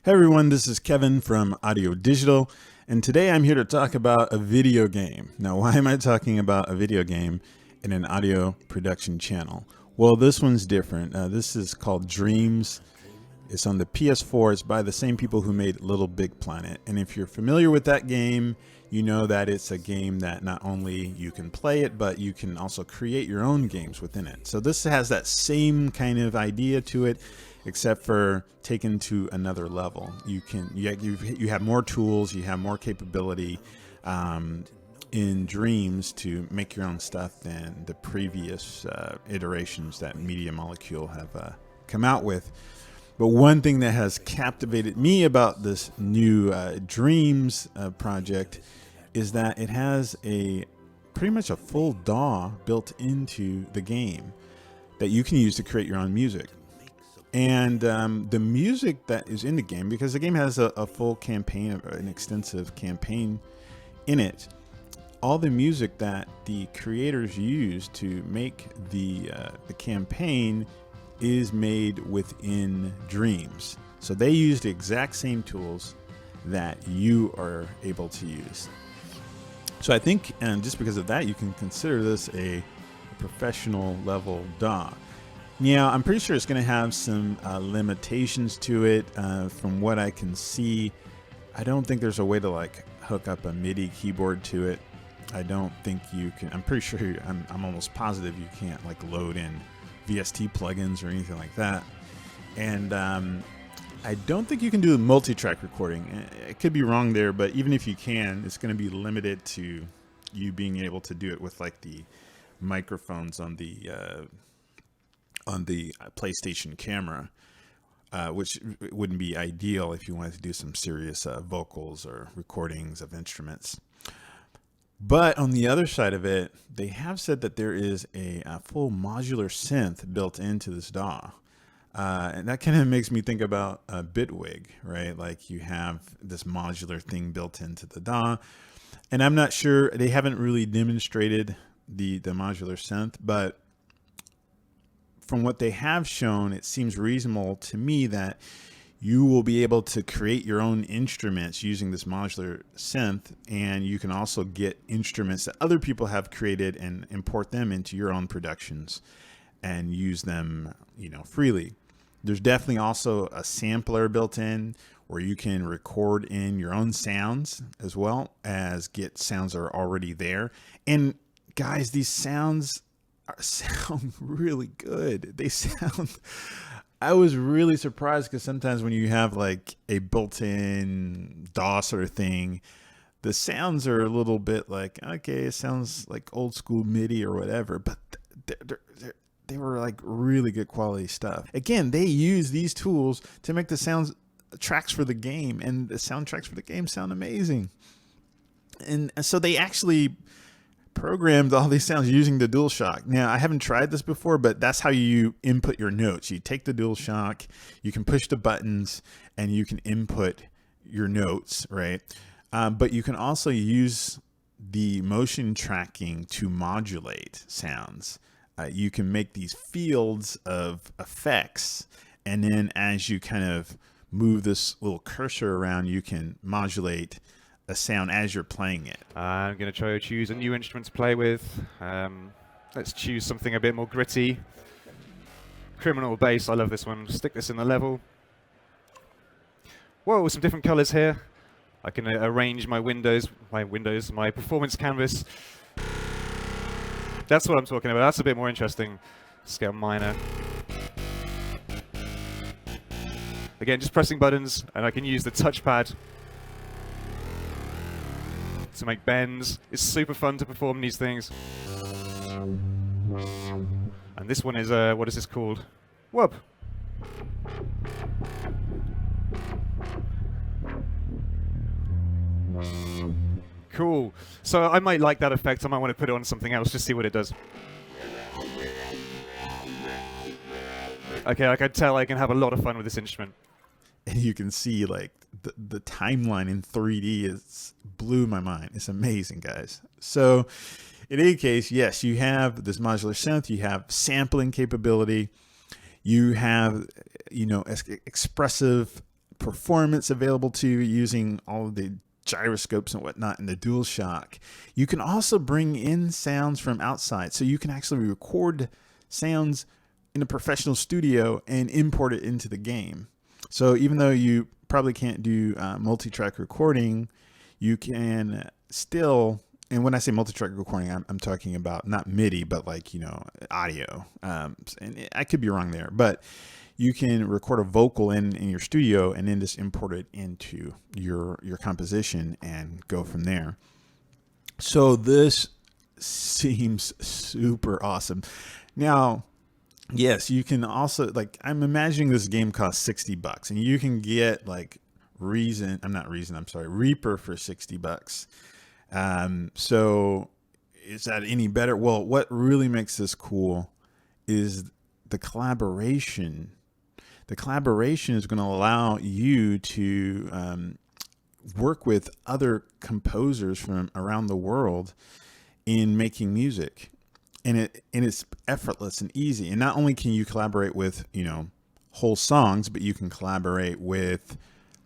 Hey everyone, this is Kevin from Audio Digital, and today I'm here to talk about a video game. Now, why am I talking about a video game in an audio production channel? Well, this one's different. This is called Dreams. It's on the PS4. It's by the same people who made Little Big Planet. And if you're familiar with that game, you know that it's a game that not only you can play it, but you can also create your own games within it. So this has that same kind of idea to it, except for taken to another level. You have more tools, you have more capability in Dreams to make your own stuff than the previous iterations that Media Molecule have come out with. But one thing that has captivated me about this new Dreams project is that it has pretty much a full DAW built into the game that you can use to create your own music. And the music that is in the game, because the game has a full campaign, an extensive campaign in it, all the music that the creators use to make the campaign is made within Dreams. So they use the exact same tools that you are able to use. So I think, and just because of that, you can consider this a professional level DAW. Yeah, I'm pretty sure it's going to have some limitations to it. From what I can see, I don't think there's a way to like hook up a MIDI keyboard to it. I don't think you can. I'm pretty sure. I'm almost positive you can't like load in VST plugins or anything like that. And I don't think you can do multi-track recording. I could be wrong there, but even if you can, it's going to be limited to you being able to do it with like the microphones on the PlayStation camera, which wouldn't be ideal if you wanted to do some serious vocals or recordings of instruments. But on the other side of it, they have said that there is a full modular synth built into this DAW. And that kind of makes me think about Bitwig, right? Like you have this modular thing built into the DAW. And I'm not sure, they haven't really demonstrated the modular synth, but from what they have shown, it seems reasonable to me that you will be able to create your own instruments using this modular synth, and you can also get instruments that other people have created and import them into your own productions and use them, freely. There's definitely also a sampler built in where you can record in your own sounds as well as get sounds that are already there. And guys, these sound really good. They sound, I was really surprised because sometimes when you have like a built-in DAW sort of thing, the sounds are a little bit like, okay, it sounds like old school MIDI or whatever, but they were like really good quality stuff. Again, they use these tools to make the sounds tracks for the game, and the soundtracks for the game sound amazing. And so they actually programmed all these sounds using the DualShock. Now, I haven't tried this before, but that's how you input your notes. You take the DualShock, you can push the buttons, and you can input your notes, right? But you can also use the motion tracking to modulate sounds. You can make these fields of effects, and then as you kind of move this little cursor around, you can modulate a sound as you're playing it. I'm going to try to choose a new instrument to play with. Let's choose something a bit more gritty. Criminal bass, I love this one. Stick this in the level. Whoa, some different colors here. I can arrange my performance canvas. That's what I'm talking about. That's a bit more interesting. Scale minor. Again, just pressing buttons, and I can use the touchpad to make bends. It's super fun to perform these things. And this one is, what is this called? Whoop. Cool. So I might like that effect. I might want to put it on something else, just see what it does. Okay, I can tell I can have a lot of fun with this instrument. And you can see like the timeline in 3D blew my mind. It's amazing, guys. So in any case, yes, you have this modular synth, you have sampling capability, you have, expressive performance available to you using all of the gyroscopes and whatnot in the DualShock. You can also bring in sounds from outside. So you can actually record sounds in a professional studio and import it into the game. So even though you probably can't do multi-track recording, you can still, and when I say multi-track recording, I'm talking about not MIDI, but like, audio. And I could be wrong there, but you can record a vocal in your studio and then just import it into your composition and go from there. So this seems super awesome. Now, yes, you can also, like, I'm imagining this game costs $60 and you can get like Reaper for $60. So is that any better? Well, what really makes this cool is the collaboration. The collaboration is going to allow you to work with other composers from around the world in making music, and it's effortless and easy. And not only can you collaborate with whole songs, but you can collaborate with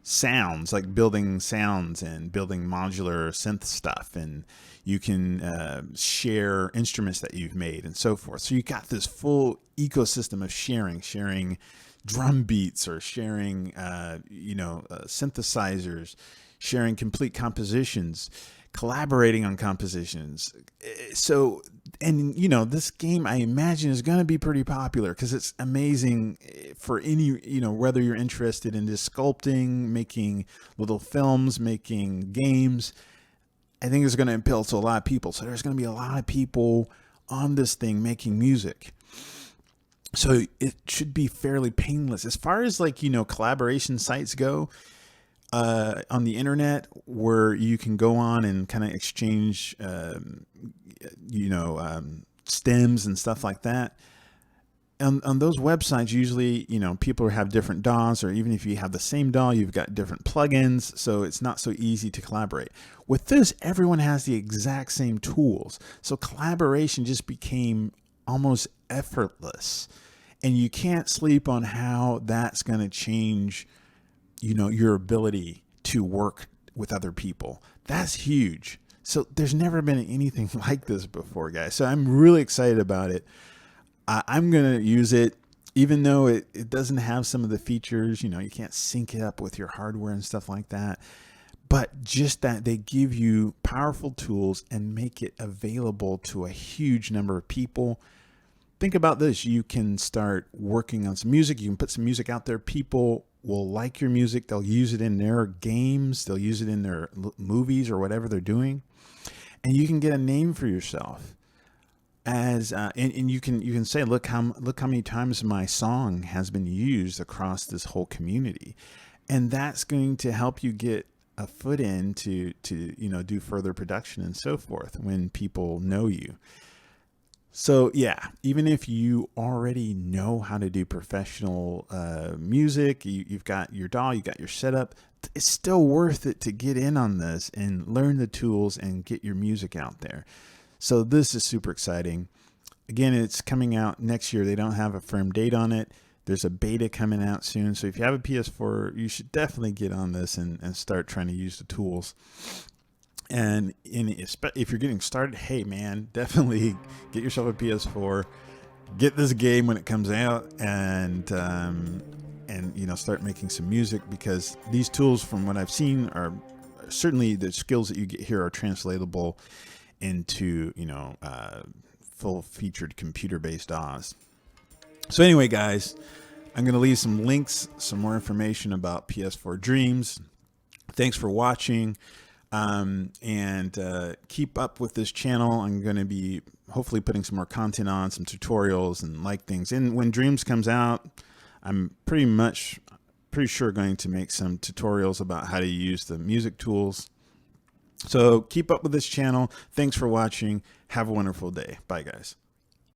sounds, like building sounds and building modular synth stuff, and you can share instruments that you've made and so forth. So you got this full ecosystem of sharing drum beats, or sharing synthesizers, sharing complete compositions, collaborating on compositions. So, and this game, I imagine, is going to be pretty popular because it's amazing for any, whether you're interested in just sculpting, making little films, making games. I think it's going to appeal to a lot of people. So there's going to be a lot of people on this thing making music. So it should be fairly painless. As far as collaboration sites go, on the internet, where you can go on and kind of exchange, stems and stuff like that. On those websites, usually, people have different DAWs, or even if you have the same DAW, you've got different plugins. So it's not so easy to collaborate. With this, everyone has the exact same tools. So collaboration just became almost effortless. And you can't sleep on how that's going to change, your ability to work with other people. That's huge. So there's never been anything like this before, guys. So I'm really excited about it. I'm going to use it, even though it doesn't have some of the features, you can't sync it up with your hardware and stuff like that. But just that they give you powerful tools and make it available to a huge number of people. Think about this. You can start working on some music. You can put some music out there. People will like your music. They'll use it in their games. They'll use it in their movies or whatever they're doing. And you can get a name for yourself as, and you can say, look how many times my song has been used across this whole community. And that's going to help you get a foot in to do further production and so forth when people know you. So yeah, even if you already know how to do professional music, you've got your DAW, you got your setup, it's still worth it to get in on this and learn the tools and get your music out there. So this is super exciting. Again, it's coming out next year. They don't have a firm date on it. There's a beta coming out soon. So if you have a PS4, you should definitely get on this and start trying to use the tools. And if you're getting started, hey man, definitely get yourself a PS4, get this game when it comes out, and start making some music, because these tools, from what I've seen, are certainly, the skills that you get here are translatable into full featured computer-based DAWs. So anyway, guys, I'm going to leave some links, some more information about PS4 Dreams. Thanks for watching. And keep up with this channel. I'm going to be hopefully putting some more content on, some tutorials and things. And when Dreams comes out, I'm pretty sure going to make some tutorials about how to use the music tools. So keep up with this channel. Thanks for watching. Have a wonderful day. Bye, guys.